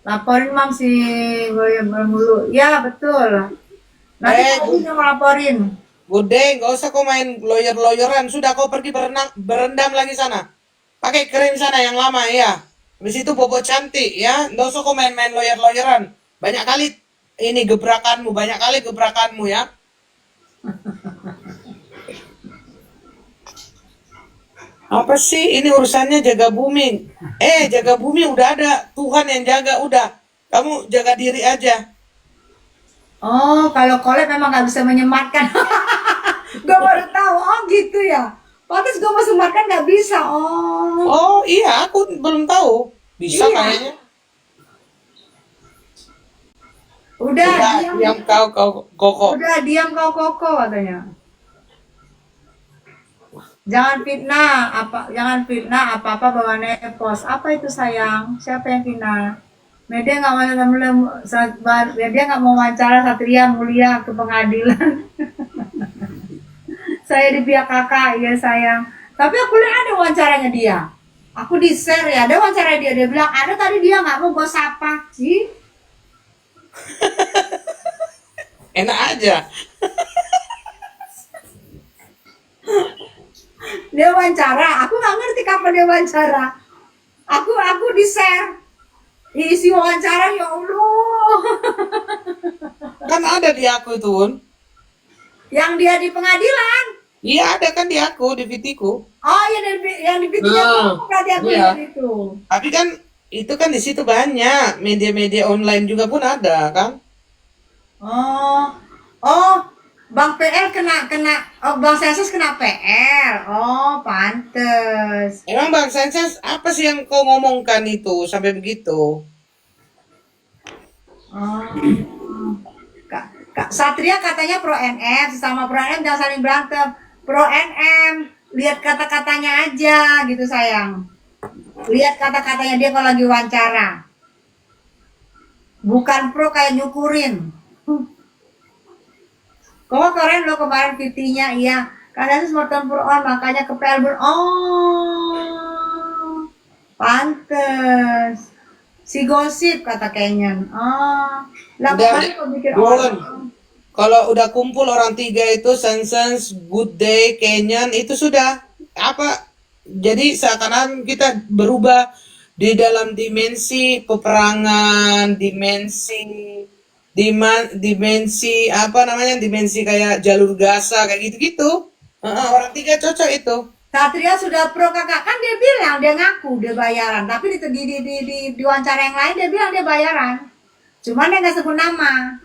Laporin mam si lawyer mulu. Ya betul. Nanti kamu Good, yang laporin. good day, nggak usah kau main lawyer-lawyeran. Sudah kau pergi berendam lagi sana. Pakai krim sana yang lama ya. Habis itu bobo cantik ya. Nggak usah kau main-main lawyer-lawyeran. Banyak kali ini gebrakanmu, banyak kali gebrakanmu ya. Apa sih ini urusannya jaga bumi? Jaga bumi udah ada. Tuhan yang jaga udah. Kamu jaga diri aja. Oh, kalau collab memang nggak bisa menyematkan. Gue baru tahu. Oh gitu ya. Pantes gue mau sematkan nggak bisa. Oh, Oh iya, aku belum tahu. Bisa iya. kayaknya. Udah Udah diam. diam kau koko. Udah diam kau koko katanya. Jangan fitnah apa-apa bawaannya pos. Apa itu sayang? Siapa yang fitnah? Media nggak mau wawancara Satria Mulia ke pengadilan. Saya di pihak kakak, ya sayang. Tapi aku lihat ada wawancaranya dia. Aku di share ya, ada wawancara dia. Dia bilang ada tadi dia nggak mau gue sapa sih. Enak aja. Dia wawancara, aku nggak ngerti kapan dia wawancara. Aku di share isi wawancara, ya Allah. Kan ada di aku itu, Un. Yang dia di pengadilan. Iya ada kan di aku, di VT-ku. Oh ya, yang di video Nah, aku berarti aku iya. lihat itu. Tapi kan itu kan di situ banyak media-media online juga pun ada kan. Oh, oh, Bang PL kena kena, oh Bang Sensus kena PL. Oh, pantes. Emang Bang Sanchez apa sih yang kau ngomongkan itu sampai begitu? Oh, Kak Satria katanya pro NM, sesama pro NM jangan saling berantem. Pro NM, lihat kata-katanya aja gitu sayang. Lihat kata-katanya dia kalau lagi wawancara. Bukan pro kayak nyukurin. Kok keren lo kemarin VT-nya, iya. Karena itu semua tempur on, makanya ke Pelbur. Oh, pantes. Si gosip kata Kenyan. Oh, lah Udah, kemarin kok bikin Bun. orang. Kalau udah kumpul orang tiga itu Sensens, Good Day, Kenyan itu sudah apa? Jadi seakan-akan kita berubah di dalam dimensi peperangan, dimensi apa namanya? Dimensi kayak jalur Gaza kayak gitu-gitu. Orang tiga cocok itu. Satria sudah pro kakak, kan dia bilang dia ngaku dia bayaran, tapi di wawancara yang lain dia bilang dia bayaran. Cuman dia nggak sebut nama.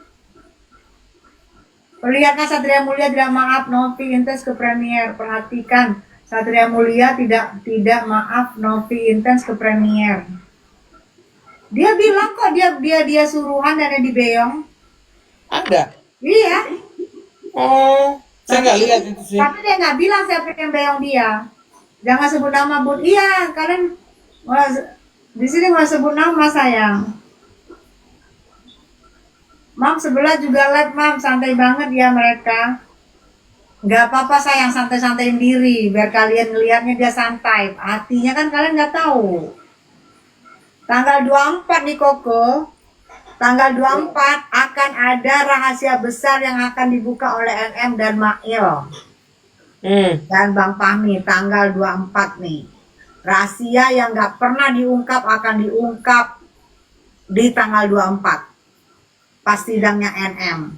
Perlihatkan Satria Mulia tidak maaf Novi Intens ke Premier. Perhatikan Satria Mulia tidak maaf Novi Intens ke Premier. Dia bilang kok dia suruhan dan dia dibeong. Ada. Iya, Oh, saya tapi nggak lihat itu sih. tapi dia nggak bilang siapa yang beong dia. Jangan sebut nama Bun. Iya, kalian di sini mau sebut nama sayang. Mam sebelah juga live mam, santai banget ya mereka. Nggak apa-apa sayang, santai-santaiin diri biar kalian ngelihatnya dia santai. Hatinya kan kalian nggak tahu. Tanggal 24 nih Koko, tanggal 24 akan ada rahasia besar yang akan dibuka oleh NM dan Mail Hmm. dan Bang Fahmi tanggal 24 nih. Rahasia yang nggak pernah diungkap akan diungkap di tanggal 24 pas sidangnya NM.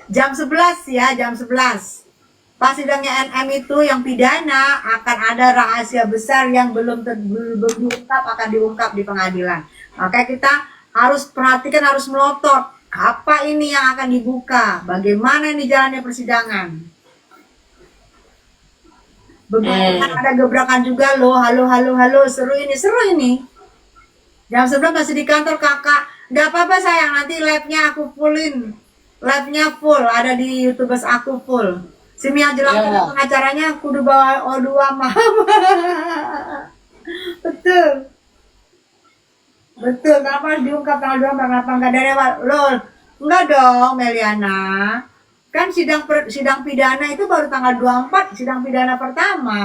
Jam 11 ya, jam 11. Pas sidangnya NM itu yang pidana akan ada rahasia besar yang belum diungkap akan diungkap di pengadilan. Makanya kita harus perhatikan, harus melotot. Apa ini yang akan dibuka? Bagaimana ini jalannya persidangan? Begitu kan ada gebrakan juga loh. Halo, halo, halo. Seru ini, seru ini. Jam 11 masih di kantor kakak. Gak apa-apa sayang, nanti live-nya aku fullin. Live-nya full, ada di YouTubers aku full. Si Mia jelang Ya. pengacaranya kudu bawa O2 mama. Betul. Betul, kenapa harus diungkap tanggal 2 kenapa enggak dari awal? Loh, enggak dong Meliana. Kan sidang pidana itu baru tanggal 24, sidang pidana pertama.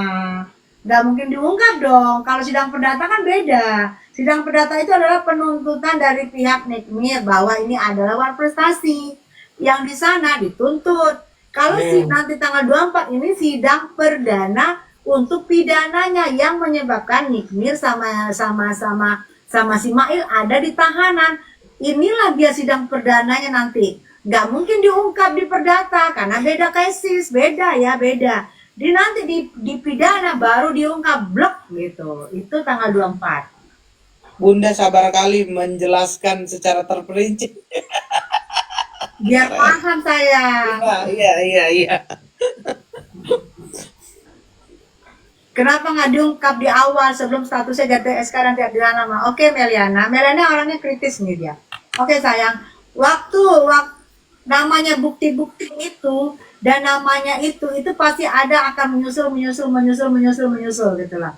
Nggak mungkin diungkap dong. Kalau sidang perdata kan beda. Sidang perdata itu adalah penuntutan dari pihak NIKMIR bahwa ini adalah war prestasi yang di sana dituntut. Kalau nanti tanggal 24 ini sidang perdana untuk pidananya yang menyebabkan NIKMIR sama si Mail ada di tahanan. Inilah dia sidang perdananya nanti. Nggak mungkin diungkap di perdata karena beda cases, beda. Nanti di pidana baru diungkap blok gitu. Itu tanggal 24. Bunda sabar kali menjelaskan secara terperinci. Biar paham saya. Iya. Kenapa nggak diungkap di awal sebelum statusnya JTSK dan tidak dilama? Oke Meliana orangnya kritis nih dia. Oke sayang, waktu namanya bukti-bukti itu dan namanya itu pasti ada akan menyusul gitu lah.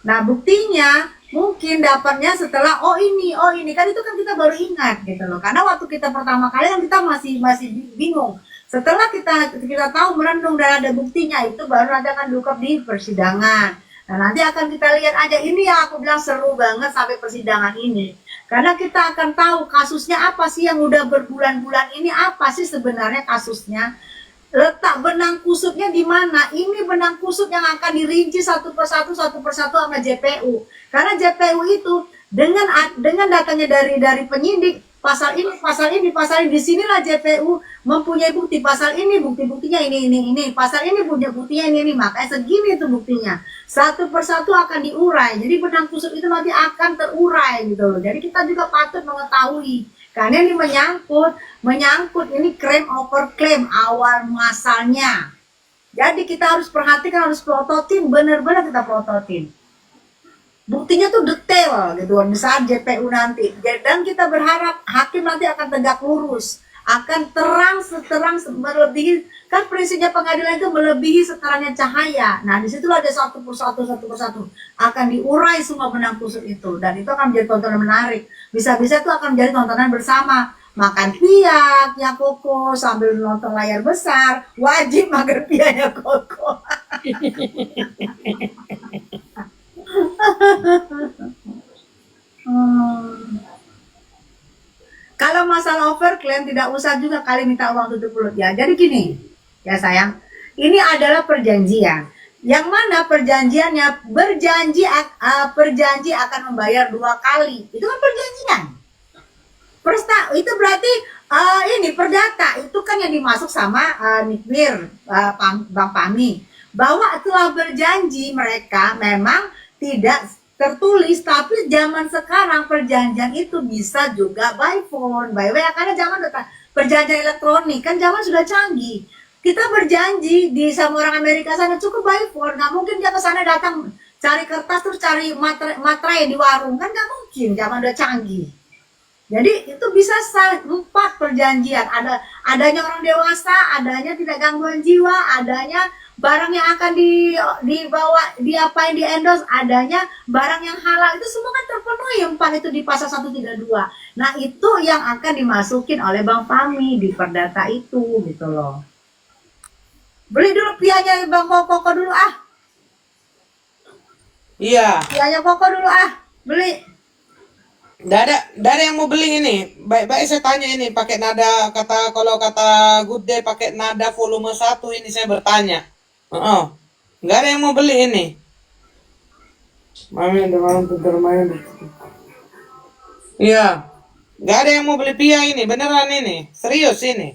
Nah buktinya mungkin dapatnya setelah ini kan itu kan kita baru ingat gitu loh. Karena waktu kita pertama kali kan kita masih bingung. Setelah kita tahu merendung dan ada buktinya itu baru nanti akan diungkap di persidangan. Nah nanti akan kita lihat aja, ini yang aku bilang seru banget sampai persidangan ini. Karena kita akan tahu kasusnya apa sih yang udah berbulan-bulan ini, apa sih sebenarnya kasusnya. Letak benang kusutnya di mana? Ini benang kusut yang akan dirinci satu persatu sama JPU. Karena JPU itu dengan datanya dari penyidik, pasal ini, disinilah JPU mempunyai bukti, pasal ini buktinya ini, pasal ini punya buktinya ini, makanya segini itu buktinya. Satu persatu akan diurai, jadi benang kusut itu nanti akan terurai gitu loh. Jadi kita juga patut mengetahui, karena ini menyangkut ini claim over claim awal muasalnya. Jadi kita harus perhatikan, harus plototin, benar-benar kita plototin. Buktinya tuh detail gitu di saat JPU nanti. Dan kita berharap hakim nanti akan tegak lurus, akan terang melebihi, kan prinsipnya pengadilan itu melebihi seterangnya cahaya. Nah disitulah ada satu persatu akan diurai semua benang kusut itu, dan itu akan menjadi tontonan menarik. Bisa-bisa itu akan menjadi tontonan bersama. Makan piaknya Koko sambil nonton layar besar, wajib mager piaknya Koko. Kalau masalah overclaim tidak usah juga kali minta uang tutup mulut ya. Jadi gini ya sayang, ini adalah perjanjian yang mana perjanjiannya berjanji akan membayar 2 kali. Itu kan perjanjian. Itu berarti ini perdata itu kan yang dimasuk sama NIKMIR, Bang Pami, bahwa telah berjanji mereka memang tidak tertulis, tapi zaman sekarang perjanjian itu bisa juga by phone, by WA, karena zaman perjanjian elektronik kan zaman sudah canggih. Kita berjanji di sama orang Amerika sana cukup by phone, nggak mungkin dia ke sana datang cari kertas terus cari materai di warung, kan nggak mungkin, zaman udah canggih. Jadi itu bisa 4 perjanjian, adanya orang dewasa, adanya tidak gangguan jiwa, adanya barang yang akan dibawa, diapain, di endorse, adanya barang yang halal, itu semua kan terpenuhi 4 itu di pasal 132. Nah itu yang akan dimasukin oleh Bang Pami di perdata itu gitu loh. Beli dulu pianya Bang Koko dulu ah. Iya. Pianya Koko dulu ah, beli. Nggak ada yang mau beli ini. Baik-baik saya tanya ini pakai nada kalau kata Good Day pakai nada volume 1 ini saya bertanya. Nggak ada yang mau beli ini. Mami dengan bermain. Iya. Nggak ada yang mau beli pia ini, beneran ini. Serius ini.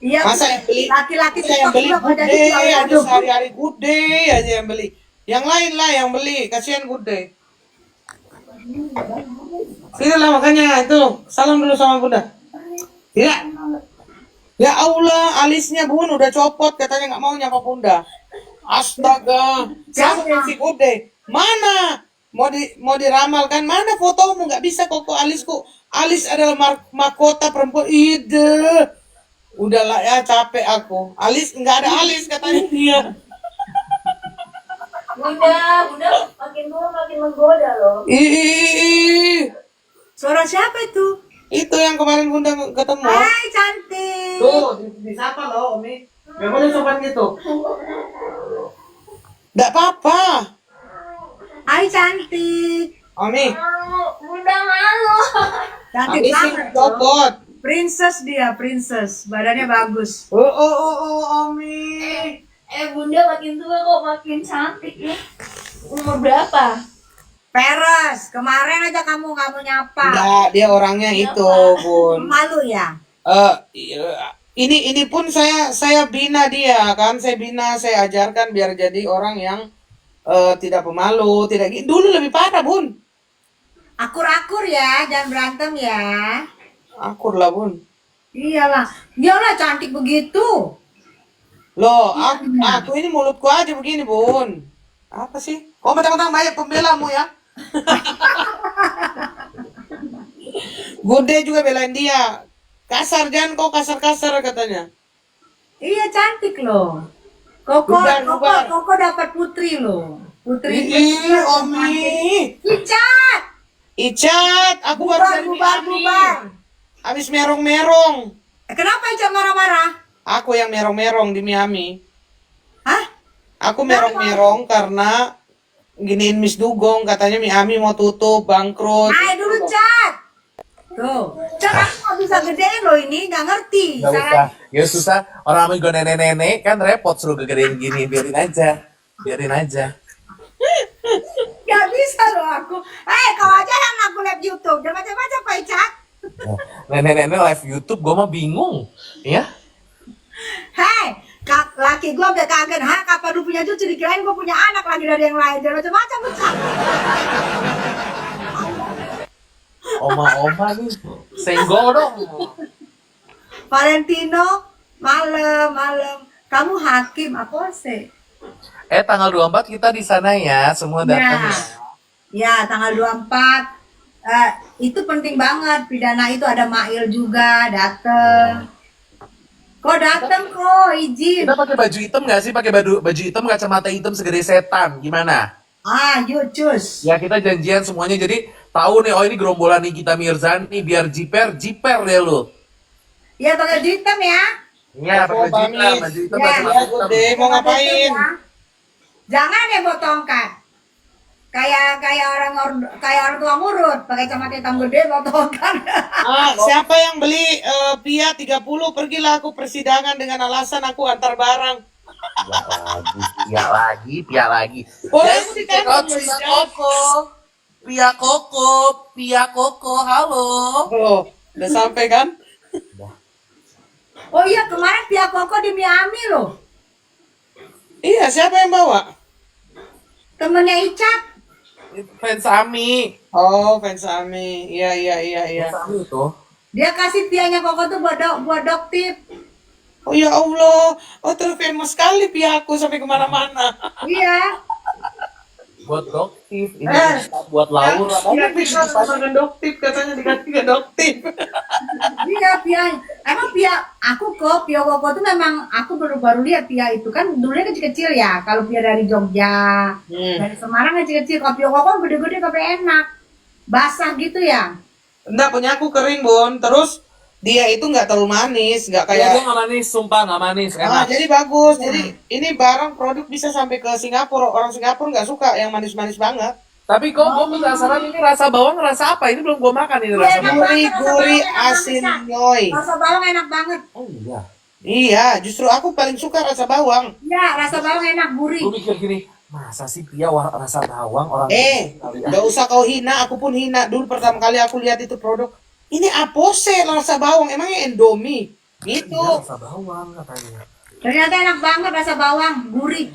Iya. Masa yang beli laki-laki yang beli Good Day aja sehari-hari Good Day aja yang beli. Yang lain lah yang beli, kasihan Good Day. Sini lah makanya itu salam dulu sama Bunda. Ya, ya Allah, alisnya Bun udah copot katanya nggak mau nyapa Bunda. Astaga, sama si Kude. Mana mau diramalkan mana fotomu, nggak bisa Koko alisku. Alis adalah mahkota perempuan. Ide. Udahlah ya capek aku. Alis nggak ada alis katanya dia. Bunda makin tua makin menggoda loh. Suara siapa itu? Itu yang kemarin Bunda ketemu. Hai cantik. Tuh, disapa loh Umi. Gak boleh sopan gitu. Nggak apa-apa. Hai cantik. Omi, Udah malu. Cantik habisin banget loh. copot. Princess dia, princess. Badannya bagus. Omi. Bunda makin tua kok makin cantik ya. Umur berapa? Peres, kemarin aja kamu nggak mau nyapa. Enggak, dia orangnya itu, Bun. Malu ya? Ini pun saya bina dia kan, saya ajarkan biar jadi orang yang tidak pemalu, tidak dulu lebih parah, Bun. Akur-akur ya, jangan berantem ya. Akur lah, Bun. Iyalah, iyalah cantik begitu. Loh, aku ini mulutku aja begini, Bun. Apa sih? Oh, mentang-mentang banyak pembelamu ya. Bude juga belain dia. Kasar, jangan kau kasar-kasar katanya. Iya cantik loh. Koko, Bubar. Koko dapat putri loh. Putri. Ih, Omi. Icat. Icat, aku baru dari Miami. Habis merong-merong. Kenapa Icat marah-marah? Aku yang merong-merong di Miami. Hah? Aku merong-merong karena giniin Miss Dugong, katanya Miami mau tutup, bangkrut. Naik dulu Cat. Tuh, Cat aku nggak bisa gedein loh ini, nggak ngerti. Gak usah, ya susah. Orang gue nenek-nenek kan repot suruh gedein gini, biarin aja. Gak bisa loh aku. Kau aja yang aku live YouTube. Jangan macam-macam Pak Icat. Nenek-nenek live YouTube, gue mah bingung, ya. Laki gue udah kaget. Kapan lu punya cucu? Dikirain gue punya anak lagi dari yang lain. Jangan macam-macam Icat. Oma-oma nih, senggol dong. Valentino, malam. Kamu hakim apa sih? Tanggal 24 kita di sana ya, semua datang. Ya, tanggal 24. Itu penting banget. Pidana itu ada Mail juga dateng. Kok dateng kok, izin. Kita pakai baju hitam nggak sih? Pakai baju hitam, kacamata hitam segede setan, gimana? Yuk cus. Ya kita janjian semuanya, jadi tahu nih, oh ini gerombolan Nikita Mirzani, biar jiper deh lu. Ya pakai baju hitam ya. Iya, pakai baju hitam, Ya, kacamata hitam. Bude, mau ngapain? Jangan deh bawa tongkat. Kayak orang tua murut, pakai kacamata hitam gede bawa tongkat. Siapa yang beli Pia 30, pergilah aku persidangan dengan alasan aku antar barang. Pia lagi. Boleh Yes, aku check ditangkap, out Pia Koko, halo. Oh, udah sampai kan? Oh iya, kemarin pihak Koko di Miami loh. Iya, siapa yang bawa? Temennya Icat. Fans Ami. Oh, fans Ami. Iya. Fans Ami tuh. Dia kasih pianya Koko tuh buat doktif. Oh ya Allah, terus famous sekali pihakku sampai kemana-mana. Iya. Buat doktif, ini buat Laura. Iya, bisa makan doktif, katanya diganti ke doktif. Iya, pia. Emang pia Koko tuh memang aku baru lihat pia itu kan dulunya kecil-kecil ya. Kalau pia dari Jogja, dari Semarang kecil-kecil. Kalau pia Koko gede-gede tapi enak. Basah gitu ya. Enggak, punya aku kering, Bon. Terus dia itu nggak terlalu manis, nggak Iya, dia kayak. nggak manis, sumpah nggak manis, enak. Jadi bagus. Jadi ini barang produk bisa sampai ke Singapura. Orang Singapura nggak suka yang manis-manis banget. Tapi kok gue penasaran ini rasa bawang rasa apa? Ini belum gue makan ini rasa bawang. Gurih, asin, nyoy. Rasa bawang enak banget. Oh iya. Iya, justru aku paling suka rasa bawang. Iya, rasa bawang enak, gurih. Gue mikir gini, masa sih Pia rasa bawang orang kali ya? Nggak usah kau hina, aku pun hina. Dulu pertama kali aku lihat itu produk. Ini apose rasa bawang, emangnya Indomie? Gitu. Iya, rasa bawang katanya. Ternyata enak banget rasa bawang, gurih.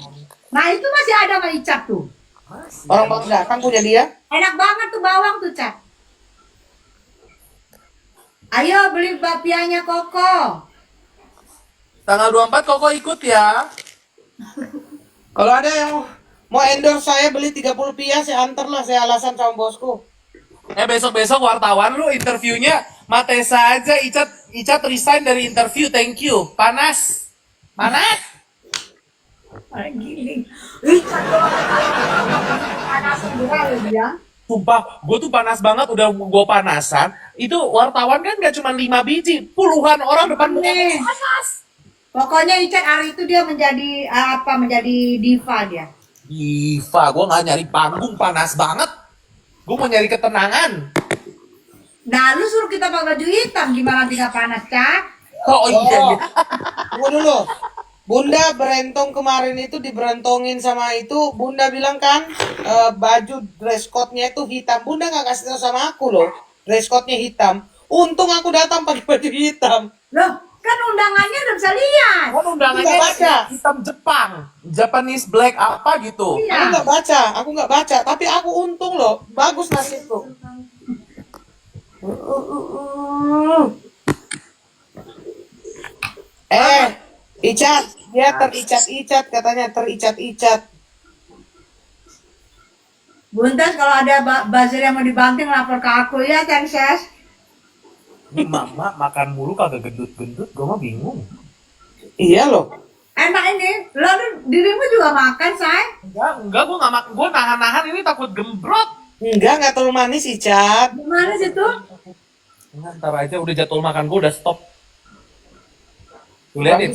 Nah itu masih ada sama Icat tuh. Masih. Orang baru datang punya dia. Enak banget tuh bawang tuh, Cat. Ayo beli bapianya Koko. Tanggal 24 Koko ikut ya. Kalau ada yang mau endorse saya beli 30 Pia, saya antar lah, saya alasan sama bosku. Besok-besok wartawan lu interviewnya Matesa aja, Icat resign dari interview, thank you. Panas. Giling. Icat doang. Panas segera ya. Sumpah, gue tuh panas banget, udah gue panasan. Itu wartawan kan gak cuma 5 biji, puluhan orang depan muka Nih. panas. Pokoknya Icat hari itu dia menjadi diva dia. Diva, gue gak nyari panggung, panas banget. Gue mau nyari ketenangan. Nah, lu suruh kita pakai baju hitam, gimana tidak panas, Cat? Oh iya. Oh, tunggu dulu. Bunda berentong kemarin itu diberentongin sama itu. Bunda bilang kan baju dress code-nya itu hitam. Bunda nggak kasih tahu sama aku loh. Dress code-nya hitam. Untung aku datang pakai baju hitam. Loh, kan undangannya udah bisa lihat. Kan undangannya Nggak baca. hitam Jepang, Japanese black apa gitu. Aku Iya. nggak baca. Tapi aku untung loh. Bagus nasibku. Icat, dia tericat-icat katanya tericat-icat. Buntas kalau ada buzzer yang mau dibanting lapor ke aku ya, Censes. Ini mama makan mulu kagak gendut-gendut, gue mah bingung. Iya loh. Enak ini, lalu dirimu juga makan, say. Enggak, gue nggak makan, gue nahan-nahan ini takut gembrot. Nggak terlalu manis Icat. Gimana sih tuh? Ntar aja udah jadwal makan gue udah stop. Tuh liatin,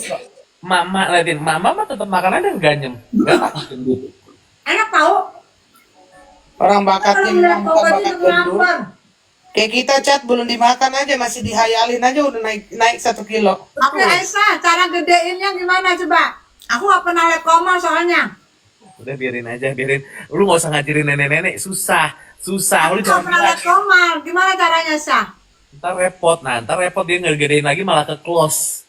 mama liatin, mama mah tetap makan aja ganyem, nggak takut gendut. Enak tau? Orang bakatnya Kalau ngeliat memang bukan pokoknya bakat itu gendut. lapar. Kayak kita Cat belum dimakan aja masih dihayalin aja udah naik 1 kilo. Oke, Aisyah, cara gedeinnya gimana coba? Aku gak pernah liat koma soalnya. Udah biarin aja, biarin. Lu nggak usah ngajarin nenek-nenek, susah. Lu Aku gak jangan pernah bilang. liat koma. Gimana caranya, Syah? Ntar repot dia ngegedein lagi malah ke close.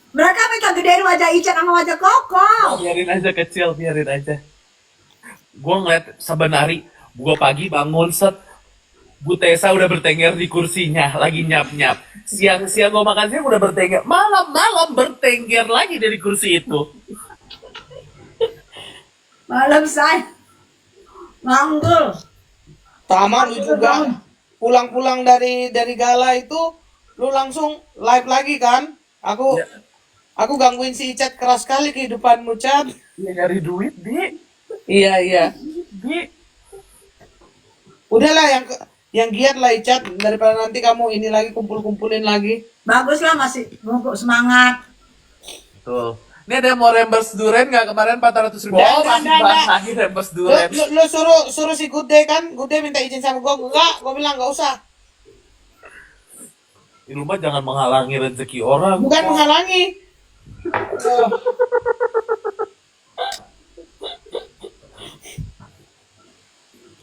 Mereka minta gedein wajah Icat sama wajah Koko. Biarin aja kecil, biarin aja. Gue ngeliat saban hari, gue pagi bangun set, Bu Tessa udah bertengger di kursinya, lagi nyap-nyap. Siang-siang gue makan siang udah bertengger, malam-malam bertengger lagi dari kursi itu. Malam, say. Manggul. Sama lu juga. Pulang-pulang dari gala itu lu langsung live lagi kan? Aku gangguin si Icat keras sekali kehidupanmu, Cat. Ya nyari duit, Di. Iya. Di. Udahlah yang giat lah Icat daripada nanti kamu ini lagi kumpulin lagi. Bagus lah, masih mumpuk semangat. Tuh. Ini ada yang mau reimburse duren nggak kemarin 400.000? Oh, masih bahas lagi reimburse duren. Lu suruh si Good Day kan? Good Day minta izin sama gue. Enggak, gue bilang enggak usah. Di rumah jangan menghalangi rezeki orang. Bukan menghalangi.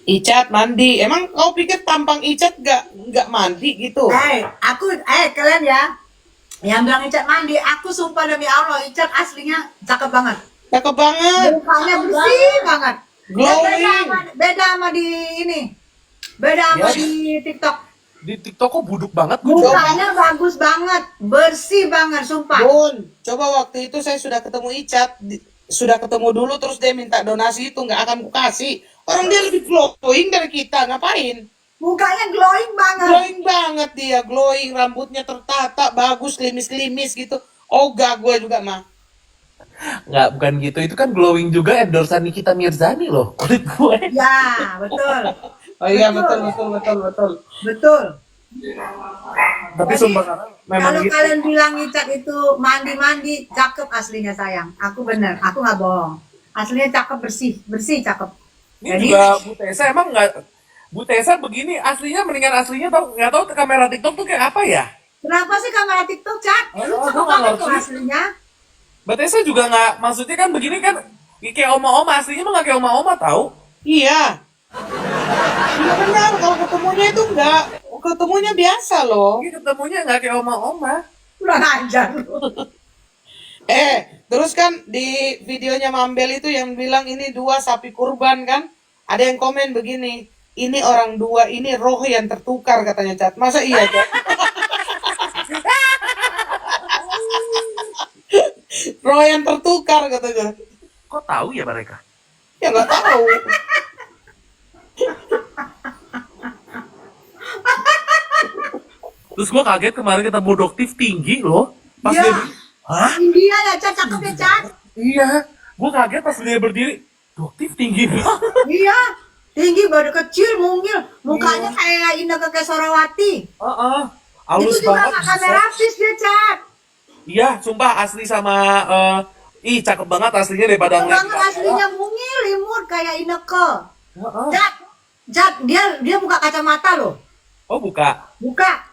Icat mandi. Emang kau pikir tampang Icat nggak mandi gitu? Kalian ya, yang bilang Icat mandi, aku sumpah demi Allah, Icat aslinya cakep banget. Cakep banget. Mukanya bersih banget. Glowing. Beda sama di ini. Beda sama Ya. di TikTok. Di TikTok kok buduk banget gue coba. Mukanya bagus banget, bersih banget, sumpah. Bun, coba waktu itu saya sudah ketemu Icat, sudah ketemu dulu terus dia minta donasi itu nggak akan ku kasih. Orang dia lebih glowing dari kita, ngapain? Mukanya glowing banget. Glowing banget dia, glowing, rambutnya tertata, bagus, limis-limis gitu. Ogah gue juga mah. Nggak, bukan gitu. Itu kan glowing juga endorsean Nikita Mirzani loh. Kulit gue. Ya, betul. Oh iya Betul. betul. Tapi Jadi, sumpah karena memang Kalau gitu. kalian bilang Icat itu mandi-mandi, cakep aslinya sayang. Aku bener, aku nggak bohong. Aslinya cakep, bersih cakep. Ini Jadi, juga Bu Tessa emang nggak. Bu Tessa begini aslinya mendingan aslinya tau nggak tahu kamera TikTok tuh kayak apa ya? kenapa sih kamera TikTok, Cat? Lu Oh, cakep gua nggak banget tuh ngerti. aslinya. Bu Tessa juga nggak, maksudnya kan begini kan kayak oma-oma, aslinya mah nggak kayak oma-oma tahu. Iya. Iya benar, kalau ketemunya itu enggak. Ketemunya biasa loh. Ini ketemunya nggak kayak oma-oma. Kurang ajar lu. Terus kan di videonya Mambel itu yang bilang ini 2 sapi kurban kan? Ada yang komen begini, ini orang 2, ini roh yang tertukar katanya Cat. Masa iya Cat? Roh yang tertukar katanya. Kok tahu ya mereka? Ya nggak tahu. Terus gua kaget kemarin ketemu Doktif tinggi loh. Pas Iya. dia, hah? India ya, Cat, cakep ya, Cat. Iya. Gua kaget pas dia berdiri. Doktif tinggi banget. Iya, tinggi, badan kecil, mungil. Mukanya kayak Indah Keke Sorawati. Halus Itu juga banget. nggak kamerapis dia, Cat. Iya, sumpah asli sama ih cakep banget aslinya daripada Cakep ngeliat banget di kamera. aslinya, mungil, imut kayak Ineke. Heeh. Jat, dia buka kacamata loh. Oh, buka. Buka.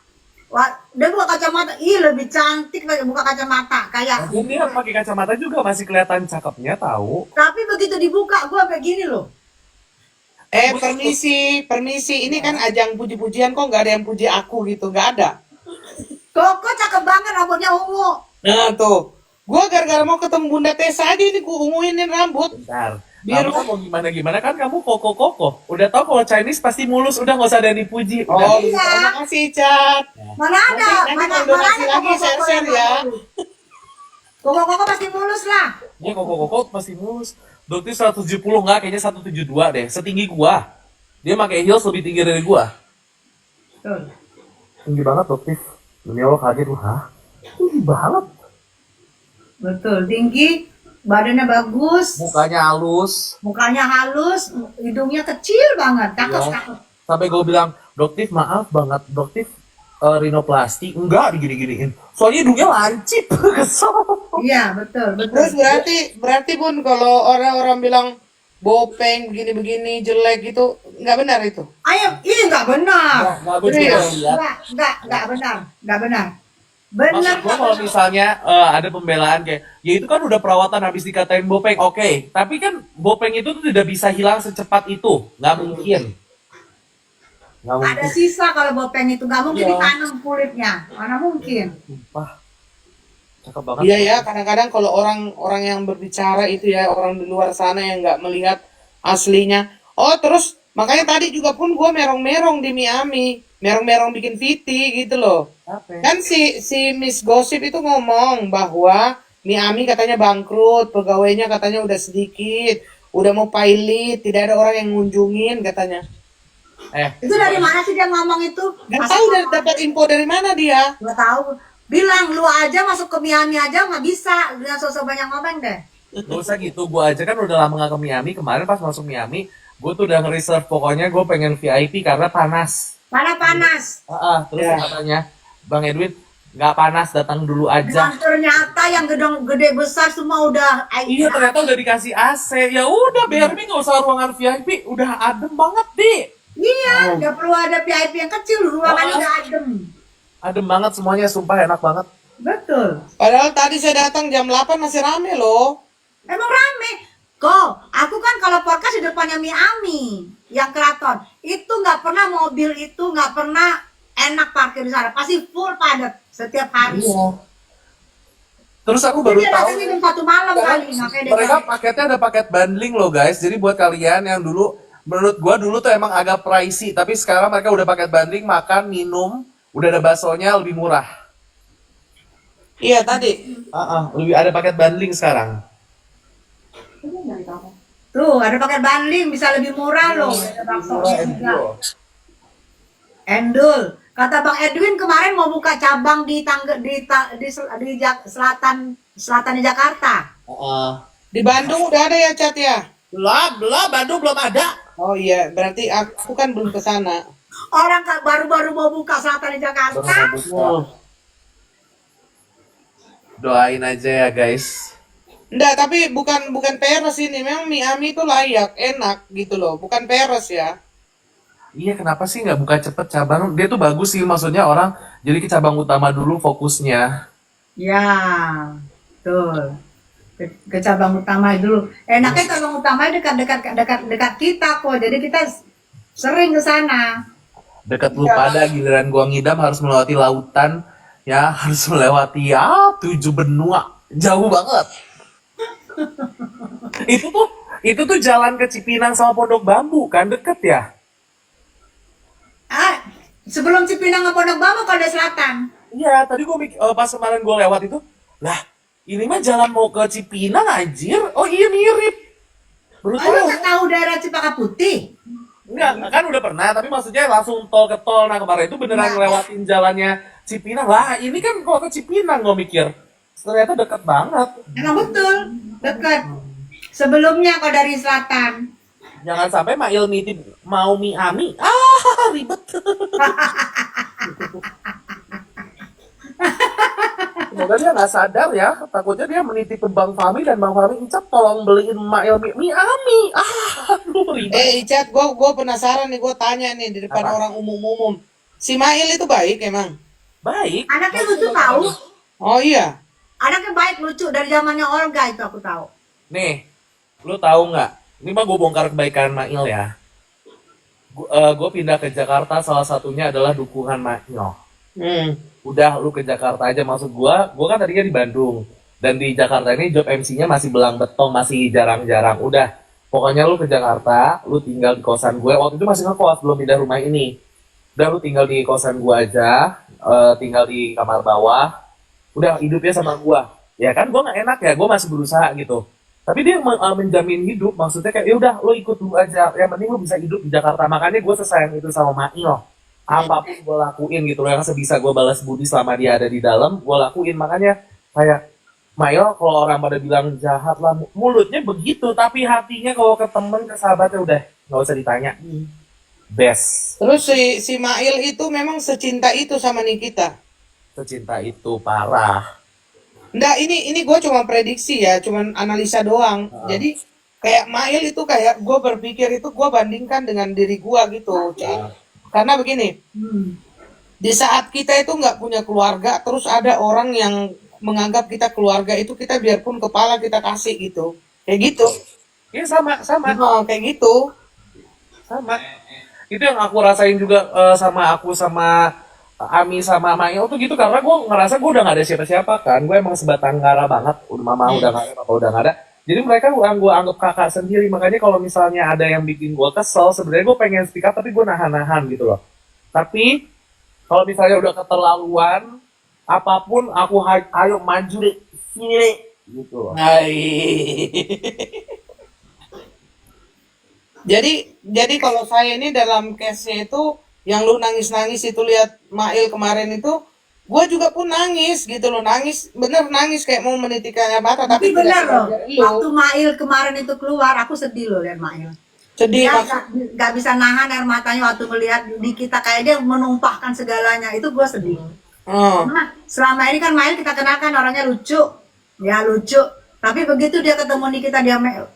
Wah, dia buka kacamata. Ih, lebih cantik lagi buka kacamata. Kayak, Lagian dia pakai kacamata juga masih kelihatan cakepnya tahu. tapi begitu dibuka, gua kayak gini loh. Permisi. Ini kan ajang puji-pujian, kok nggak ada yang puji aku gitu, nggak ada. Koko cakep banget, rambutnya ungu. Nah tuh, gua gara-gara mau ketemu Bunda Tessa aja ini gua unguinin rambut. Bentar. Biar Kamu kan mau gimana kan kamu koko-koko. Udah tau kalau Chinese pasti mulus, udah nggak usah ada yang dipuji. Oh, Udah. Iya. terima kasih, Cat. Mana ada? Nanti Mana kalau donasi ada lagi, koko-koko share-share yang ya. mulus? Koko-koko pasti mulus lah. Ya koko-koko pasti mulus. Dokter 170 nggak, kayaknya 172 deh. Setinggi gua. Dia pakai heels lebih tinggi dari gua. Tuh. Tinggi banget dokter. Demi Allah kaget gua. Hah? Tinggi banget. Betul, tinggi, badannya bagus, Mukanya halus. mukanya halus, hidungnya kecil banget, cakep, Iya. cakep. Sampai gue bilang, dokter maaf banget, dokter rinoplasti. Enggak digini-giniin. Soalnya hidungnya lancip. Kesel. Iya, betul, betul. Terus berarti Bun, kalau orang-orang bilang bopeng begini-begini jelek gitu, nggak benar itu. Ayo, ini nggak benar. Nggak, gue juga Serius? lihat. Nggak benar, nggak benar. Maksud Benar, gue nggak kalau benar. misalnya ada pembelaan kayak, ya itu kan udah perawatan habis dikatain bopeng, oke. Tapi kan bopeng itu tuh tidak bisa hilang secepat itu, nggak mungkin. Nggak Ada mungkin. sisa kalau bopeng itu, nggak mungkin Iya. ditanam kulitnya, mana mungkin. Sumpah. Cakep banget. Iya ya, kadang-kadang kalau orang-orang yang berbicara itu ya, orang di luar sana yang nggak melihat aslinya. Oh, terus makanya tadi juga pun gue merong-merong di Miami, merong-merong bikin VT gitu loh. Apa? Kan si Miss Gossip itu ngomong bahwa Miami katanya bangkrut, pegawainya katanya udah sedikit, udah mau pilot, tidak ada orang yang ngunjungin katanya. Itu dari mana sih dia ngomong itu? Nggak tahu dapat info dari mana dia. Nggak tahu. Bilang lu aja masuk ke Miami aja nggak bisa, jangan sosok banyak ngomong deh. Gak usah gitu, gue aja kan udah lama gak ke Miami. Kemarin pas masuk Miami, gue tuh udah nge-reserve, pokoknya gue pengen VIP karena panas. Mana panas? Terus Ya. katanya, Bang Edwin, nggak panas, datang dulu aja. Dan ternyata yang gedung gede besar semua udah Iya, ternyata udah dikasih AC. Ya udah, BRB nggak usah ruangan VIP, udah adem banget, Di. Iya, nggak perlu ada VIP yang kecil, ruangannya udah adem. Adem banget semuanya, sumpah enak banget. Betul. Padahal tadi saya datang jam 8 masih rame loh. Emang rame. Kok, aku kan kalau podcast di depannya Miami, yang keraton, itu nggak pernah mobil itu nggak pernah enak parkir di sana, pasti full padat setiap hari. Terus aku baru Jadi tahu, datang jam 1 malam kali, makanya dia mereka kayak- paketnya ada paket bundling loh guys. Jadi buat kalian yang dulu, menurut gua dulu tuh emang agak pricey, tapi sekarang mereka udah paket bundling, makan, minum, udah ada baksonya lebih murah. Iya tadi. Lebih ada paket bundling sekarang. Tuh, ada paket bundling bisa lebih murah loh. Ada bakso juga. Endul. Kata Bang Edwin kemarin mau buka cabang di selatan di Jakarta. Di Bandung udah ada ya, Cat ya? Belum, Bandung belum ada. Oh iya, berarti aku kan belum ke sana. Orang baru-baru mau buka selatan di Jakarta. Doain aja ya guys. Enggak, tapi bukan peres ini. Memang Miami itu layak, enak gitu loh. Bukan peres ya. Iya, kenapa sih nggak buka cepet cabang? Dia tuh bagus sih, maksudnya orang jadi ke cabang utama dulu fokusnya. Ya, betul. Ke cabang utama dulu. Enaknya cabang utama dekat kita kok. Jadi kita sering ke sana. Dekat lu pada, giliran gua ngidam harus melewati lautan, ya harus melewati 7 benua, jauh banget. itu tuh jalan ke Cipinang sama Pondok Bambu kan, deket ya? Sebelum Cipinang ke Pondok Bambu kalau dari selatan. Iya, tadi pas kemarin gua lewat itu, lah ini mah jalan mau ke Cipinang anjir. Oh iya mirip. Baru Lu tahu. nggak tahu daerah Cempaka Putih? Enggak, kan udah pernah, tapi maksudnya langsung tol ke tol. Nah kemarin itu beneran ngelewatin jalannya Cipinang. Lah ini kan kok ke Cipinang gue mikir. Ternyata deket banget. Emang betul, dekat. Sebelumnya kalau dari selatan. Jangan sampai Mail nitip mau Miami. Ribet. Semoga dia nggak sadar ya. Takutnya dia menitip ke Bang Fahmi dan Bang Fahmi, Icat tolong beliin Mail mie Ami. Aduh ribet. Icat, gue penasaran nih, gue tanya nih di depan Apa? orang umum-umum. Si Mail itu baik emang? Baik. Anaknya lucu tahu. Oh iya. Anaknya baik lucu dari zamannya Olga itu aku tahu. Nih, lu tahu nggak? Ini mah gue bongkar kebaikan Mail ya. Gue pindah ke Jakarta, salah satunya adalah dukungan Mail. Udah lu ke Jakarta aja, maksud gue kan tadinya di Bandung, dan di Jakarta ini job MC-nya masih belang betong, masih jarang-jarang. Udah, pokoknya lu ke Jakarta, lu tinggal di kosan gue. Waktu itu masih ngekos, belum pindah rumah ini. Udah, lu tinggal di kosan gue aja, tinggal di kamar bawah. Udah, hidupnya sama gue. Ya kan, gue nggak enak ya, gue masih berusaha gitu. Tapi dia menjamin hidup, maksudnya kayak ya udah, lu ikut dulu aja. Yang penting lu bisa hidup di Jakarta. Makanya gue sesayang itu sama Mail. Apapun gue lakuin gitu loh, yang sebisa gue balas budi selama dia ada di dalam, gue lakuin. Makanya kayak Mail, kalau orang pada bilang jahat lah, mulutnya begitu, tapi hatinya kalau ke temen, ke sahabatnya udah nggak usah ditanya. Best. Terus si Mail itu memang secinta itu sama Nikita. Secinta itu parah. Enggak, ini gue cuma prediksi ya, cuma analisa doang. Jadi kayak Mail itu kayak gue berpikir itu gue bandingkan dengan diri gue gitu. Karena begini, di saat kita itu nggak punya keluarga, terus ada orang yang menganggap kita keluarga, itu kita biarpun kepala kita kasih gitu. Kayak gitu. Iya sama. Oh, kayak gitu. Sama. Itu yang aku rasain juga sama aku, sama Ami, sama Mail tuh gitu. Karena gue ngerasa gue udah gak ada siapa-siapa kan. Gue emang sebatang kara banget. Udah mama udah gak ada, papa udah gak ada. Jadi mereka gue anggap kakak sendiri. Makanya kalau misalnya ada yang bikin gue kesel, sebenarnya gue pengen speak up, tapi gue nahan-nahan gitu loh. Tapi kalau misalnya udah keterlaluan, apapun aku ayo maju deh, sini deh, gitu loh. Jadi kalau saya ini dalam case-nya itu yang lu nangis-nangis itu lihat Mail kemarin itu, gue juga pun nangis gitu loh, bener nangis kayak mau menitikkan air mata, Tapi tapi benar loh, tidak waktu Mail kemarin itu keluar, aku sedih loh lihat Mail. sedih. Dia nggak bisa nahan air matanya waktu melihat di kita, kayak dia menumpahkan segalanya. Itu gue sedih. Oh. Nah, selama ini kan Mail kita kenakan orangnya lucu, ya lucu. Tapi begitu dia ketemu di kita, dia mewek.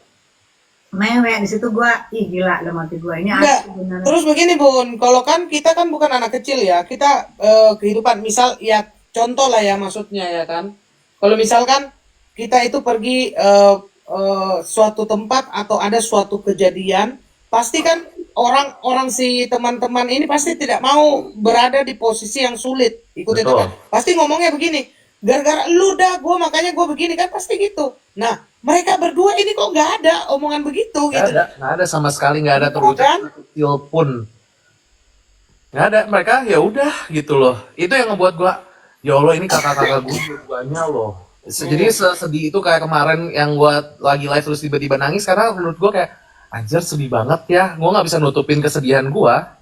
Di situ gue, ih gila loh mati gue. Ini Enggak. asli beneran. Terus begini Bun, kalau kan kita kan bukan anak kecil ya, kita kehidupan misal ya contoh lah ya maksudnya ya kan. Kalau misalkan kita itu pergi suatu tempat atau ada suatu kejadian, pasti kan orang si teman-teman ini pasti tidak mau berada di posisi yang sulit. Ikutin Betul. kan. Pasti ngomongnya begini, gara-gara lu dah gue makanya gue begini kan, pasti gitu. Nah, mereka berdua ini kok nggak ada omongan begitu gitu. Nggak ada sama sekali, nggak ada Kan? terucap kecil pun. Nggak ada, mereka ya udah gitu loh. Itu yang ngebuat gua, ya Allah ini kakak-kakak gue dua-duanya loh. Jadi sedih itu kayak kemarin yang gua lagi live terus tiba-tiba nangis, karena menurut gua kayak anjir sedih banget ya. Gua nggak bisa nutupin kesedihan gua.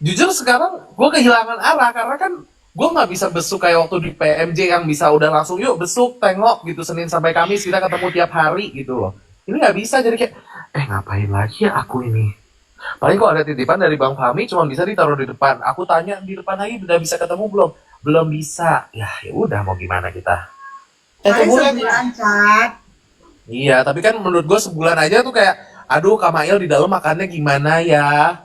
Jujur sekarang gua kehilangan arah, karena kan gue nggak bisa besuk kayak waktu di PMJ yang bisa udah langsung yuk besuk tengok gitu Senin sampai Kamis kita ketemu tiap hari gitu loh. Ini nggak bisa, jadi kayak ngapain lagi ya aku ini. Paling kalau ada titipan dari Bang Fahmi cuma bisa ditaruh di depan. Aku tanya di depan lagi udah bisa ketemu belum? Belum bisa. Ya udah mau gimana kita. Satu Paling bulan ya. sebulan, Cat. Iya, tapi kan menurut gue sebulan aja tuh kayak aduh Kak Mail di dalam makannya gimana ya?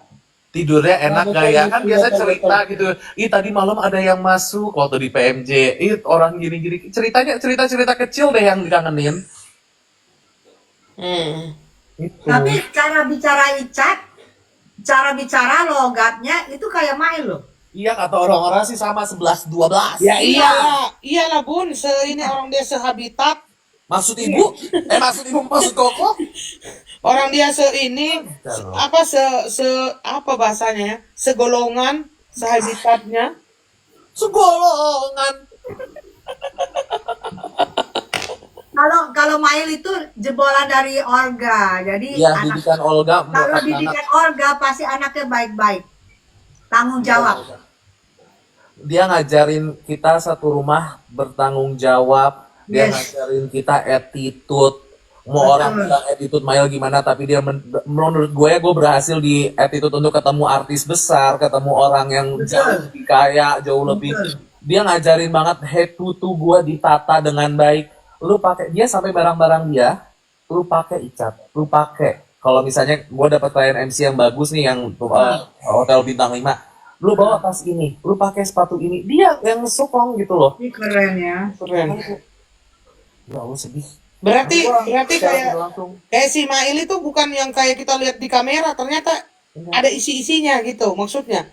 Tidurnya enak gak ya? Kan biasa cerita gitu. Ih tadi malam ada yang masuk waktu di PMJ. Ih orang gini-gini. Ceritanya cerita-cerita kecil deh yang dikangenin. Itu. Tapi cara bicara Icat, cara bicara logatnya itu kayak Mail loh. Iya kata orang-orang sih sama 11-12. Ya iyalah Bun, ini orang dia sehabitat. Maksud ibu? Maksud koko? Orang dia apa bahasanya ya? Segolongan, sehabitatnya. Segolongan. Kalau Mail itu jebolan dari Olga. Jadi Iya, didikan Olga. kalau melekat didikan Olga pasti anaknya baik-baik. Tanggung jawab. Dia ngajarin kita satu rumah bertanggung jawab. Dia Yes. ngajarin kita attitude. Mau Betul. orang bilang attitude Mail gimana, tapi dia menurut gue berhasil di attitude untuk ketemu artis besar, ketemu orang yang Betul. jauh lebih kaya, jauh lebih Betul. Dia ngajarin banget head to toe gue ditata dengan baik. Lu pakai dia sampai barang-barang dia, lu pakai Icat, lu pakai. Kalau misalnya gue dapat klien MC yang bagus nih, yang hotel bintang 5, lu bawa tas ini, lu pakai sepatu ini, dia yang sokong gitu loh. Ini keren ya. Keren. Ya Allah sedih. Berarti Secara kayak langsung. si Mail itu bukan yang kayak kita lihat di kamera, ternyata ada isi-isinya gitu maksudnya.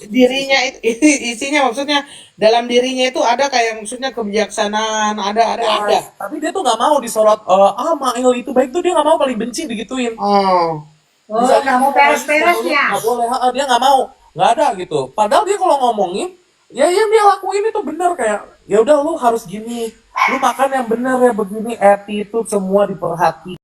Dirinya itu isinya maksudnya dalam dirinya itu ada kayak maksudnya kebijaksanaan, ada. Tapi dia tuh nggak mau disorot. Mail itu baik tuh, dia nggak mau, paling benci digituin. Oh. Oh, nggak mau beres-beres ya. Nggak boleh, dia nggak mau, nggak ada gitu. Padahal dia kalau ngomongin, ya yang dia lakuin itu bener, kayak ya udah lu harus gini, lu makan yang bener ya begini, attitude semua diperhatikan.